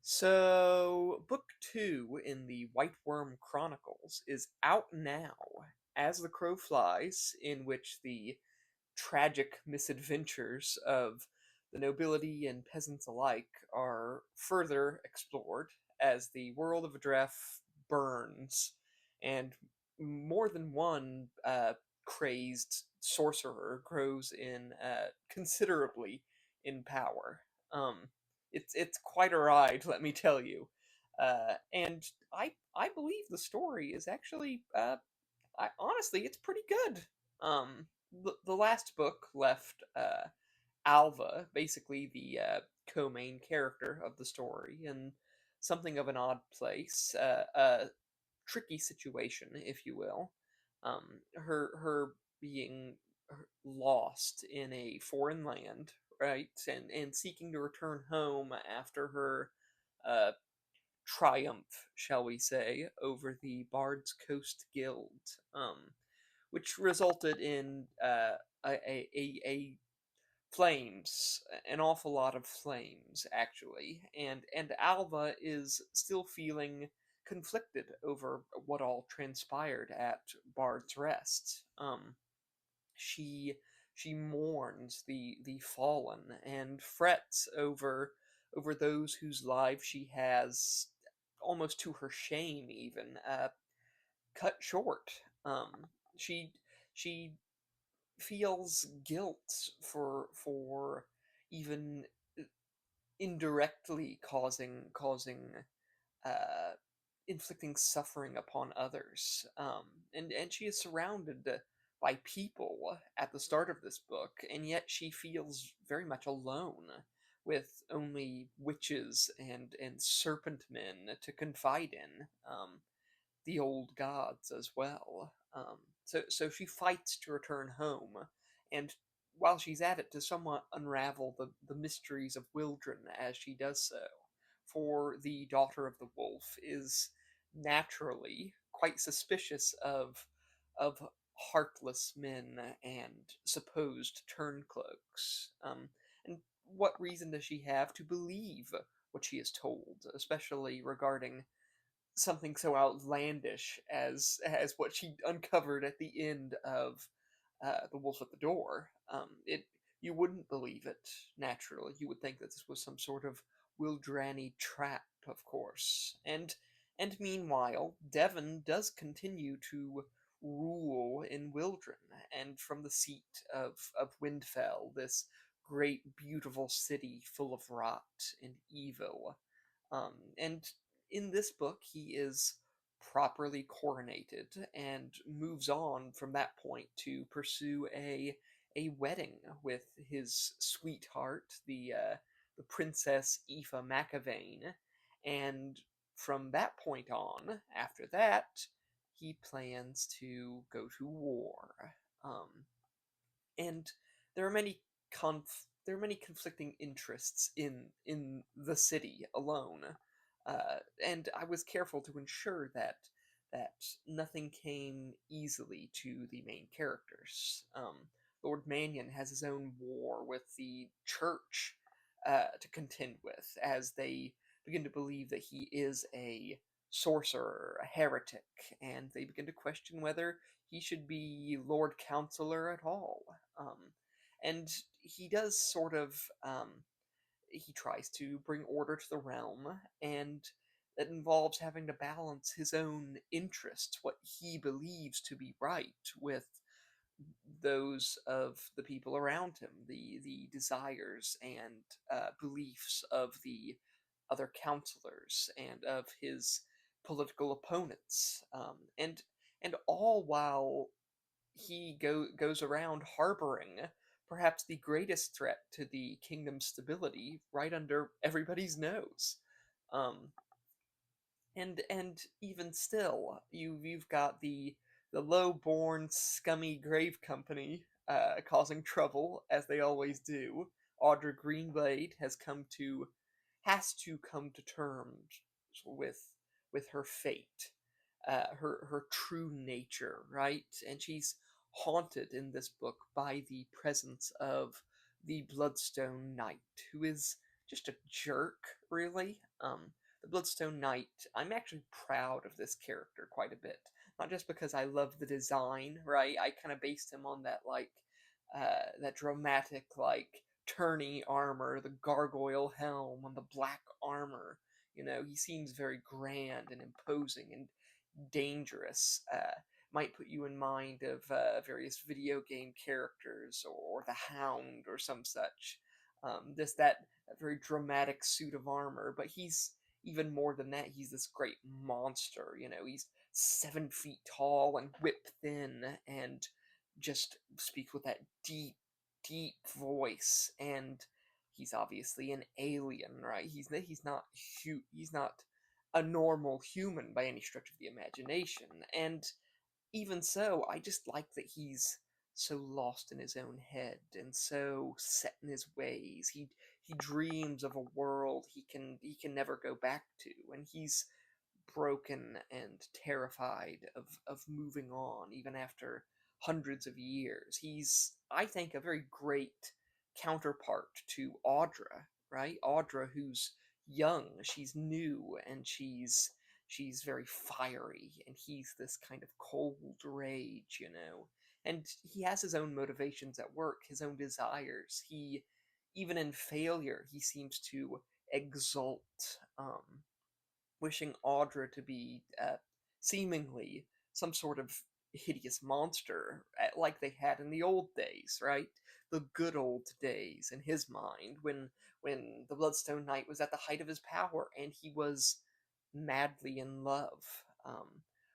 So, book two in the Wyrm Chronicles is out now, as the crow flies, in which the tragic misadventures of the nobility and peasants alike are further explored as the world of Adref burns, and more than one crazed sorcerer grows in considerably in power. It's quite a ride, let me tell you. And I believe the story is actually honestly, it's pretty good. The last book left Alva, basically the co-main character of the story, in something of an odd place, a tricky situation, if you will. Her being lost in a foreign land, right, and seeking to return home after her uh, triumph, shall we say, over the Bard's Coast Guild, which resulted in a flames, an awful lot of flames, actually, and Alva is still feeling conflicted over what all transpired at Bard's Rest. She she mourns the fallen and frets over those whose lives she has, almost to her shame even, cut short. She feels guilt for even indirectly causing uh, inflicting suffering upon others. And she is surrounded by people at the start of this book, and yet she feels very much alone, with only witches and serpent men to confide in. The old gods as well. So she fights to return home, and while she's at it, to somewhat unravel the mysteries of Wildren as she does so. For the daughter of the wolf is naturally quite suspicious of heartless men and supposed turncloaks. And what reason does she have to believe what she is told, especially regarding something so outlandish as what she uncovered at the end of The Wolf at the Door? It You wouldn't believe it naturally. You would think that this was some sort of Wildrani trap, of course. And meanwhile, Devon does continue to rule in Wildren, and from the seat of Windfell, this great, beautiful city full of rot and evil. And in this book, he is properly coronated and moves on from that point to pursue a wedding with his sweetheart, the Princess Aoife McAvane. And from that point on, after that, he plans to go to war. And there are many there are many conflicting interests in the city alone, and I was careful to ensure that nothing came easily to the main characters. Lord Mannion has his own war with the church to contend with, as they begin to believe that he is a sorcerer, a heretic, and they begin to question whether he should be Lord Counselor at all. And he does sort of, he tries to bring order to the realm, and that involves having to balance his own interests, what he believes to be right, with those of the people around him, the desires and beliefs of the other counselors and of his political opponents, and all while goes around harboring perhaps the greatest threat to the kingdom's stability right under everybody's nose. Um, and even still, you've got the low-born, scummy grave company causing trouble as they always do. Audra Greenblade has to come to terms with with her fate, her true nature, right? And she's haunted in this book by the presence of the Bloodstone Knight, who is just a jerk, really. The Bloodstone Knight, I'm actually proud of this character quite a bit. Not just because I love the design, right? I kind of based him on that, like, that dramatic, like, tourney armor, the gargoyle helm, and the black armor. You know, he seems very grand and imposing and dangerous. Might put you in mind of various video game characters or the Hound or some such. That very dramatic suit of armor, but he's even more than that. He's this great monster. You know, he's 7 feet tall and whip thin, and just speaks with that deep, deep voice. And he's obviously an alien, right? He's not a normal human by any stretch of the imagination. And even so, I just like that he's so lost in his own head and so set in his ways. He dreams of a world he can never go back to, and he's broken and terrified of moving on even after hundreds of years. He's, I think, a very great counterpart to Audra, right? Audra, who's young, she's new, and she's very fiery, and he's this kind of cold rage, you know. And he has his own motivations at work, his own desires. He, even in failure, he seems to exult. Wishing Audra to be seemingly some sort of hideous monster, like they had in the old days, right? The good old days in his mind, when the Bloodstone Knight was at the height of his power and he was madly in love.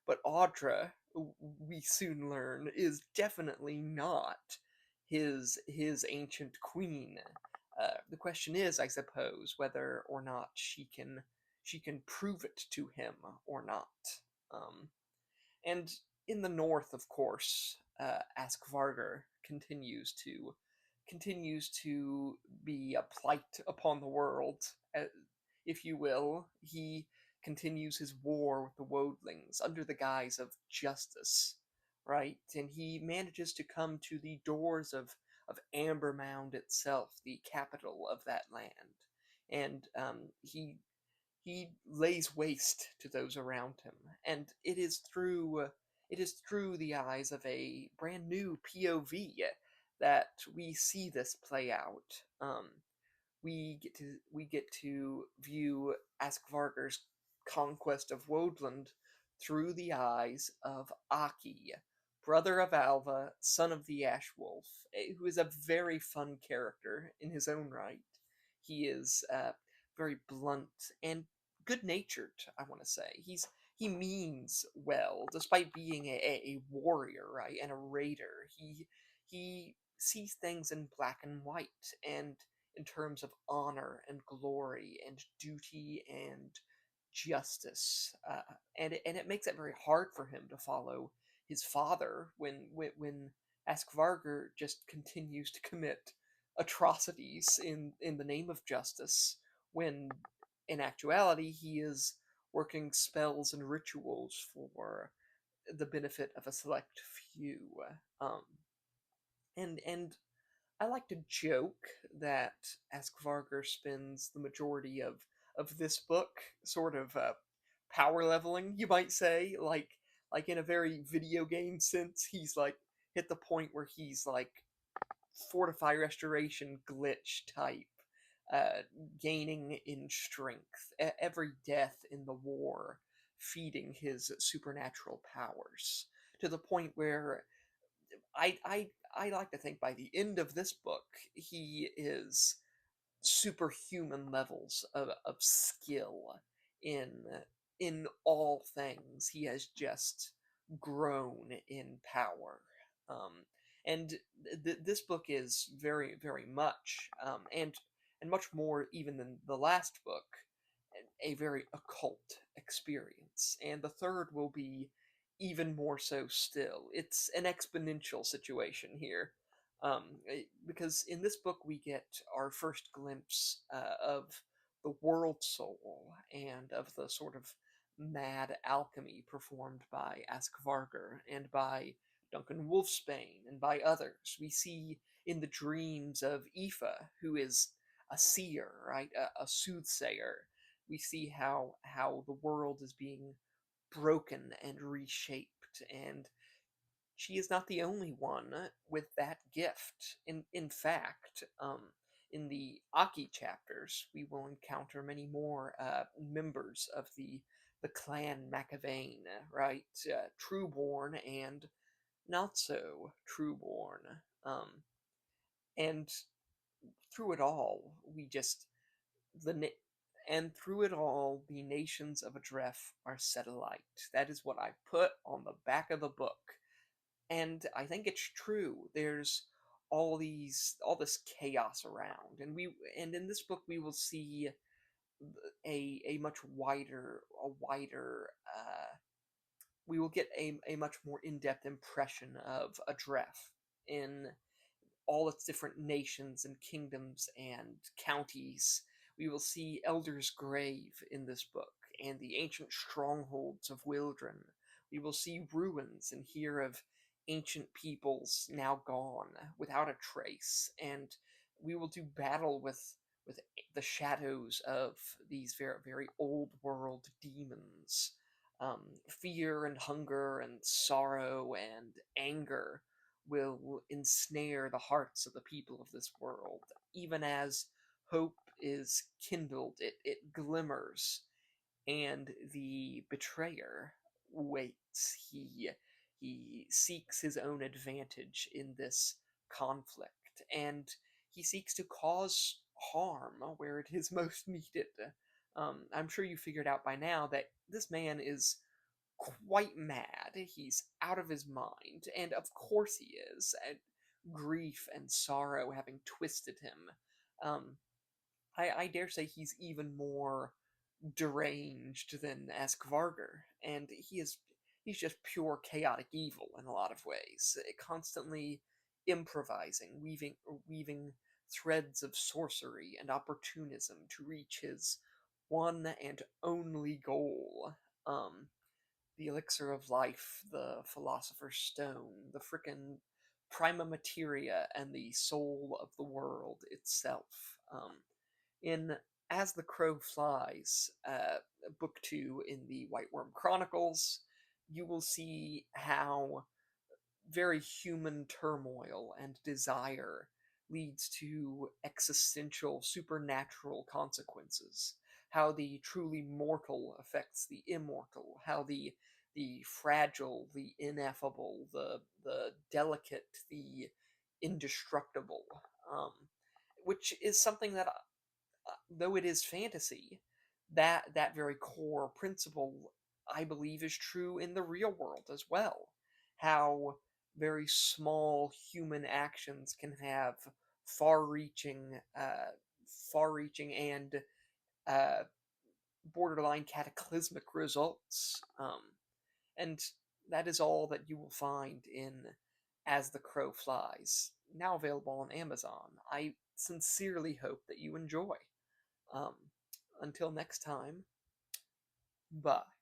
But Audra, we soon learn, is definitely not his ancient queen. The question is, I suppose, whether or not she can prove it to him or not. Um, and in the north, of course, Askvarger continues to be a plight upon the world, if you will. He continues his war with the Wodlings under the guise of justice, right? And he manages to come to the doors of Ambermound itself, the capital of that land. And he lays waste to those around him, and it is through the eyes of a brand new POV that we see this play out. We get to view Askvarger's conquest of Woadland through the eyes of Aki, brother of Alva, son of the Ash Wolf, who is a very fun character in his own right. He is very blunt and good natured, I want to say. He means well, despite being a warrior, right, and a raider. He sees things in black and white, and in terms of honor and glory and duty and justice, and it makes it very hard for him to follow his father when Askvarger just continues to commit atrocities in the name of justice, when in actuality he is working spells and rituals for the benefit of a select few. Um, and I like to joke that Askvarger spends the majority of this book sort of power leveling, you might say, like in a very video game sense. He's like hit the point where he's like fortify restoration glitch type, uh, gaining in strength. Every death in the war feeding his supernatural powers to the point where I like to think by the end of this book he is superhuman levels of skill in in all things. He has just grown in power. Um, and this book is very, very much, and much more even than the last book, a very occult experience. And the third will be even more so still. It's an exponential situation here. Because in this book we get our first glimpse of the world soul and of the sort of mad alchemy performed by Askvarger and by Duncan Wolfsbane and by others. We see in the dreams of Aoife, who is a seer, right? A soothsayer. We see how the world is being broken and reshaped, and she is not the only one with that gift. In fact, in the Aki chapters, we will encounter many more members of the clan McAvain, right? Trueborn and not so Trueborn. Um, and through it all, we just the na- and through it all, the nations of Adref are set alight. That is what I put on the back of the book, and I think it's true. There's all this chaos around, and in this book we will see a much wider we will get a much more in-depth impression of Adref in all its different nations and kingdoms and counties. We will see Elder's Grave in this book and the ancient strongholds of Wildren. We will see ruins and hear of ancient peoples now gone without a trace, and we will do battle with the shadows of these very old world demons. Fear and hunger and sorrow and anger will ensnare the hearts of the people of this world. Even as hope is kindled, it glimmers, and the betrayer waits. He seeks his own advantage in this conflict, and he seeks to cause harm where it is most needed. I'm sure you figured out by now that this man is quite mad. He's out of his mind, and of course he is. And grief and sorrow having twisted him. Um, I dare say he's even more deranged than Askvarger, and he's just pure chaotic evil in a lot of ways, constantly improvising, weaving threads of sorcery and opportunism to reach his one and only goal. Um, the elixir of life, the philosopher's stone, the frickin' prima materia, and the soul of the world itself. In As the Crow Flies, book 2 in the Wyrm Chronicles, you will see how very human turmoil and desire leads to existential, supernatural consequences. How the truly mortal affects the immortal. How the fragile, the ineffable, the delicate, the indestructible. Um, which is something that, though it is fantasy, that very core principle I believe is true in the real world as well. How very small human actions can have far-reaching, far-reaching and uh, borderline cataclysmic results. And that is all that you will find in As the Crow Flies, now available on Amazon. I sincerely hope that you enjoy. Um, until next time, bye.